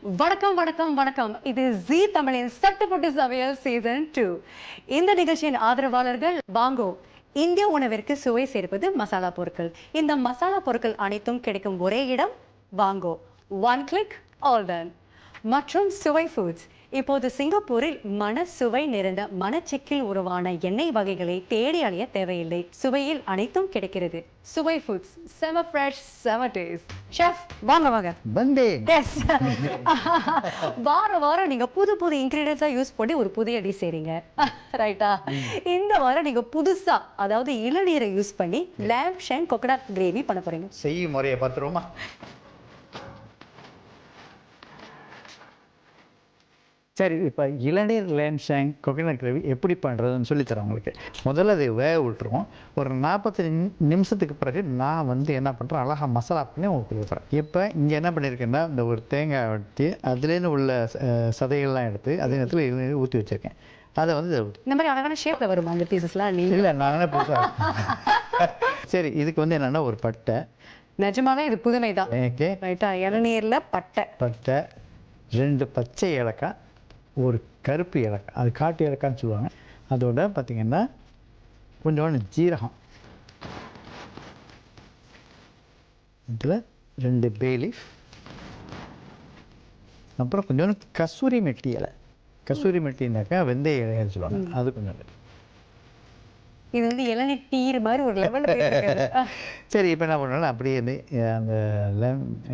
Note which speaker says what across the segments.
Speaker 1: வணக்கம் வணக்கம் வணக்கம். இது ஜீ தமிழின் சட்டப்பட்டு சமையல் சீசன் 2. இந்த நிகழ்ச்சியின் ஆதரவாளர்கள் வாங்கோ. இந்திய உணவிற்கு சுவை சேர்ப்பது மசாலா பொருட்கள். இந்த மசாலா பொருட்கள் அனைத்தும் கிடைக்கும் ஒரே இடம் வாங்கோ. One click all done. மற்றும் சுவை ஃபுட்ஸ். இப்போது சிங்கப்பூரில் சுவை நிறைந்த மணச்செக்கில் உருவான எண்ணெய் வகைகளை தேடி அலைய தேவையில்லை. சுவையில் அனைத்தும் கிடைக்கிறது. சுவை ஃபுட்ஸ், செம ஃப்ரெஷ், செம டேஸ்ட். ஷெஃப் வாங்க வாங்க. எஸ். வாரம் நீங்க புது புது இன்கிரீடியன்ஸா யூஸ் பண்ணி ஒரு புதிய டிஷ் செய்றீங்க, ரைட்டா? இந்த வாரம் நீங்க புதுசா, அதாவது இளநீரை யூஸ் பண்ணி லேம் ஷேன் கோகனட் கிரேவி பண்ண போறீங்க.
Speaker 2: செய்யும் முறையை பார்த்துருவோமா? சரி, இப்போ இளநீர் லேம் ஷேங் கோகனட் கிரேவி எப்படி பண்ணுறதுன்னு சொல்லித்தரேன் உங்களுக்கு. முதல்ல அதை வேக விட்டுருவோம். ஒரு 45 நிமிஷத்துக்கு பிறகு நான் என்ன பண்ணுறேன், அழகாக மசாலா பண்ணி உங்களுக்கு கொடுக்குறேன். இப்போ இங்கே என்ன பண்ணியிருக்கேன்னா, இந்த ஒரு தேங்காய் வெட்டி அதுலேருந்து உள்ள சதைகள்லாம் எடுத்து அதே நேரத்தில் இளநீர் ஊற்றி வச்சுருக்கேன். அதை
Speaker 1: இந்த மாதிரி அழகான ஷேப்பில் வருமா அந்த பீசஸ்லாம்?
Speaker 2: இல்லை, நான் என்ன புதுசாக சரி, இதுக்கு என்னென்னா ஒரு பட்டை.
Speaker 1: நிஜமாவே இது புதுமை தான்.
Speaker 2: ஓகே,
Speaker 1: ரைட்டா? இளநீரில் பட்டை
Speaker 2: 2 பச்சை ஏலக்காய், ஒரு கருப்பு ஏலக்காய், அது காட்டு ஏலக்கான்னு சொல்லுவாங்க. அதோட பார்த்திங்கன்னா கொஞ்சோண்டு ஜீரகம், இதில் 2 பே லீஃப், அப்புறம் கொஞ்சோண்டு கசூரி மெட்டி இலை. கசூரி மெட்டினாக்கா வெந்தய இலைன்னு சொல்லுவாங்க, அது கொஞ்சம்.
Speaker 1: இது இளநீர் டீர் மாதிரி ஒரு லெவலில்.
Speaker 2: சரி, இப்போ என்ன பண்ணாலும் அப்படியே அந்த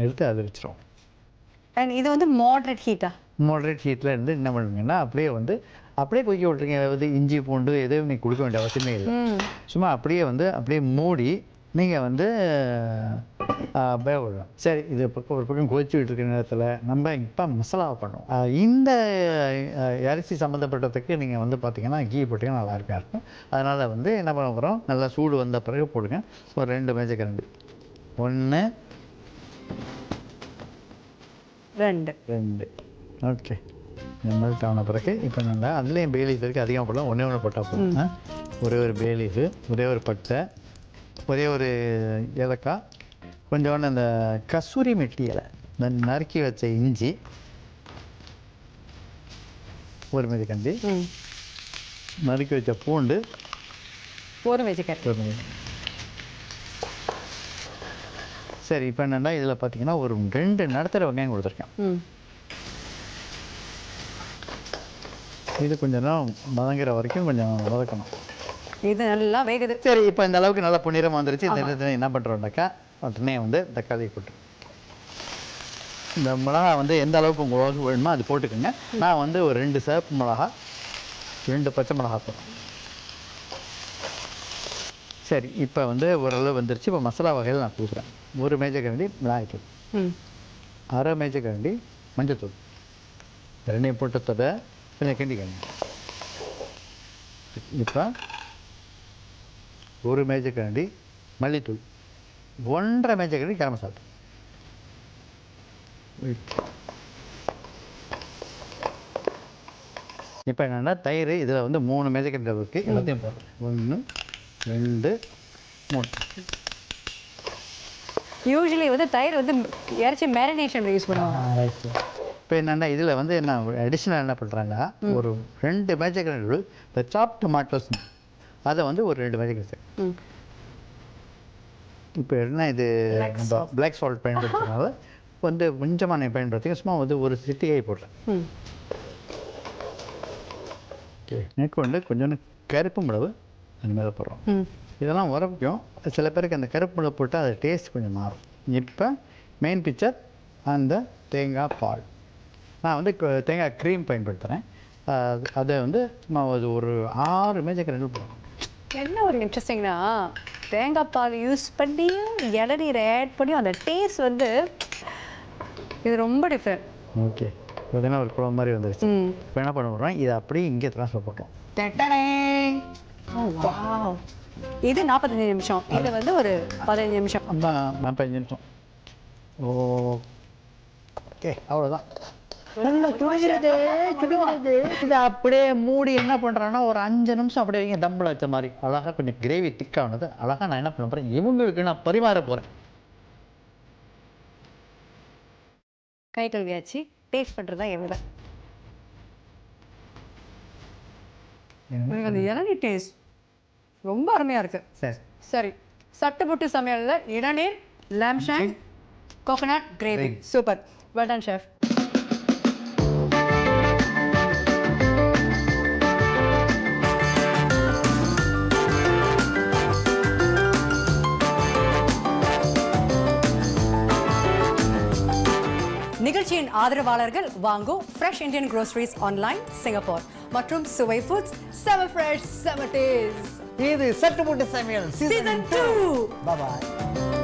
Speaker 2: எடுத்து அதை வச்சிரும்.
Speaker 1: அண்ட் இது மாடரேட் ஹீட்டா?
Speaker 2: மாடரேட் ஹீட்டில் இருந்து என்ன பண்ணுங்கன்னா, அப்படியே கொதிக்க விட்ருங்க. இஞ்சி பூண்டு எதுவும் நீங்கள் கொடுக்க வேண்டிய அவசியமே இல்லை. சும்மா அப்படியே மூடி நீங்கள் வேக விடலாம். சரி, இது ஒரு பக்கம் கொதிச்சுக்கிட்டு இருக்கிற நேரத்தில் நம்ம இப்போ மசாலாவை பண்ணுவோம். இந்த அரிசி சம்மந்தப்பட்டதுக்கு நீங்கள் பார்த்தீங்கன்னா கீ போட்டிங்கன்னா நல்லாயிருக்கா இருக்கும். அதனால் என்ன பண்ண போகிறோம், நல்லா சூடு வந்த பிறகு போடுங்க. ஒரு 2 மேஜைக்கரண்டி, 1 2. ஓகே, மெல்ட் ஆன பிறகு இப்போ அதுலேயும் பே லீஃப் இருக்குது, அதிகமாக போடலாம். 1 போட்டால் போதும். ஒரே ஒரு பே லீஃபு, ஒரே ஒரு பட்டை, ஒரே ஒரு ஏலக்காய், கொஞ்சோண்டு அந்த கசூரி மெட்டி இலை, இந்த நறுக்கி வச்ச இஞ்சி, ஒரு மேஜைக்கரண்டி நறுக்கி வச்ச பூண்டு,
Speaker 1: ஒரு மேஜைக்கரண்டி.
Speaker 2: சரி, இப்போ இதில் பார்த்தீங்கன்னா ஒரு 2 நடுத்தர வெங்காயம் கொடுத்துருக்கேன். இது கொஞ்சம் நேரம் வதங்குற வரைக்கும் கொஞ்சம் வதக்கணும்.
Speaker 1: இது நல்லா வேகுது.
Speaker 2: சரி, இப்போ இந்த அளவுக்கு நல்லா பொன்னிறமாக வந்துருச்சு. இந்த என்ன பண்ணுறோம்னாக்கா, உடனே தக்காளி போட்டு, இந்த மிளகா எந்த அளவுக்கு உங்களுக்கு வேணுமோ அது போட்டுக்கோங்க. நான் ஒரு 2 சிவப்பு மிளகா, 2 பச்சை மிளகா போடுறேன். சரி, இப்போ ஓரளவு வந்துருச்சு. இப்போ மசாலா வகையில் நான் கொடுக்குறேன். 1 மேஜைக்கரண்டி மிளகாய்த்தூள், 1/2 மேஜைக்கரண்டி மஞ்சத்தூள், 2 போட்டத்தோட கொஞ்சம் கிண்டிக்கணும். இப்போ 1 மேஜைக்கரண்டி மல்லித்தூள், 1/2 மேஜைக்கரண்டி கரம் மசாலா. இப்போ தயிர் இதில் 3 மேஜைக்கரண்டி அளவுக்கு எல்லாத்தையும் போடுறேன். 1 2 3.
Speaker 1: யூஸ்வலி தயிர் இறைச்சி மேரினேஷன் யூஸ் பண்ணுவாங்க.
Speaker 2: இப்போ இதில் என்ன அடிஷ்னல் என்ன பண்ணுறாங்கன்னா, ஒரு 2 மேஜைக்கரண்டி இந்த சாப் டொமாட்டோஸ், அதை ஒரு 2 மேஜைக்கரண்டி. இப்போ இது பிளாக் சால்ட் பயன்படுத்துறதுனால கொஞ்சமாக நான் பயன்படுத்தி சும்மா ஒரு சிட்டிகை போடுறேன். ஓகே, மேற்கொண்டு கொஞ்சோண்டு கருப்பு மிளகு அந்த மேலே போடுறோம். இதெல்லாம் உரப்பிக்கும். சில பேருக்கு அந்த கருப்பு மிளகு போட்டால் அது டேஸ்ட் கொஞ்சம் மாறும். இப்போ மெயின் பிக்சர் அந்த தேங்காய் பால். நான் தேங்காய் க்ரீம் பயன்படுத்துகிறேன். அதை ஒரு 6 மேஜைக்கரண்டி போடுறோம்.
Speaker 1: என்ன ஒரு இன்ட்ரெஸ்டிங்னா, தேங்காய் பால் யூஸ் பண்ணி இளநீரை ஆட் பண்ணி அந்த டேஸ்ட் இது ரொம்ப டிஃப்ரெண்ட்.
Speaker 2: ஓகே, பார்த்தீங்கன்னா ஒரு குழம்பு மாதிரி வந்துருச்சு. இப்போ என்ன பண்ண போகிறோம், இதை அப்படியே இங்கே ட்ரான்ஸ்ஃபர் பண்ணுறோம்.
Speaker 1: இது 45 நிமிஷம், இது ஒரு 15 நிமிஷம்.
Speaker 2: 45 நிமிஷம். ஓகே, அவ்வளோதான். இதை அப்படியே மூடி என்ன பண்ணுறான்னா ஒரு 5 நிமிஷம் அப்படியே வைங்க, தம்பில் வச்ச மாதிரி. அழகாக கொஞ்சம் கிரேவி திக்கானது. அழகாக நான் என்ன பண்ண போகிறேன், இவங்களுக்கு நான் பரிமாற போகிறேன்.
Speaker 1: கை கழுவியாச்சு. டேஸ்ட் பண்ணுறது தான் என் வேலை. எனக்கு அந்த இளநீர் டேஸ்ட் ரொம்ப அருமையாக இருக்குது.
Speaker 2: சரி
Speaker 1: சரி, சட்டுப்புட்டு சமையலில் இளநீர், lamb shank, coconut gravy. Super, well done chef. நிகழ்ச்சியின் ஆதரவாளர்கள் வாங்கோ, fresh Indian groceries online Singapore மற்றும் சுவை ஃபுட்ஸ், செம ஃப்ரெஷ் செம டேஸ்ட்.
Speaker 2: இது சட்டுப்புட்டு சமையல்
Speaker 1: சீசன் 2.
Speaker 2: பாய்.